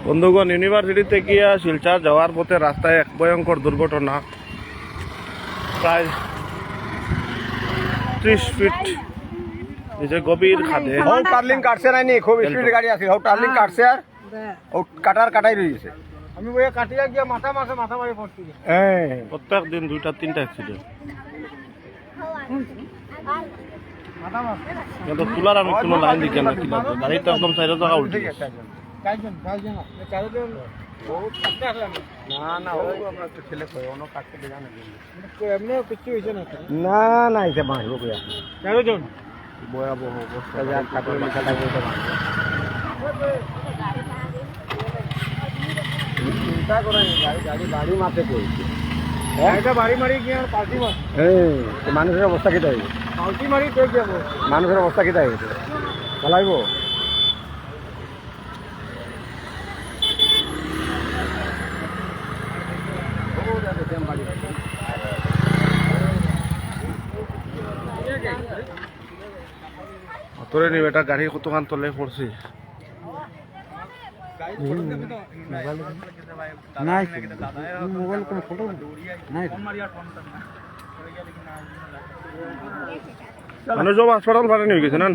বন্ধুগণ, ইউনিভার্সিটিতে গিয়া শিলচর যাওয়ার পথে রাস্তায় এক ভয়ঙ্কর দুর্ঘটনা। প্রায় 30 ফিট নিচে গভীর খাদে। টার্লিং কাটছে নাইনি, খুব স্পিড গাড়ি আছে। টার্লিং কাটছে আর কাটাই রয়েছে। আমি ওই কাটিয়া গিয়া মাথা মারি পড়ছি। প্রত্যেক দিন 2-3টা অ্যাক্সিডেন্ট। কিন্তু তোলার আমি কোনো লাইন দিকে না, কি লাগবে গাড়িটা একদম সাইডে জায়গা উল্টে গেছে। না এসে মারবো কেজন ভয়াবহ অবস্থা। চিন্তা করেন, গাড়ি মারতে কইছে, বাড়ি মারি গিয়ে পাল্টি মার। মানুষের অবস্থা কেটে হয়েছে, পাল্টি মারি মানুষের অবস্থা কেটে হয়েছে। চালাইব তোরে নিবে এটা গাড়ি কতখান তলে পড়ছে। মোবাইল কোনো ফটো নাই। মানুষ সব হাসপাতাল ভাড়া নিয়ে গেছে না।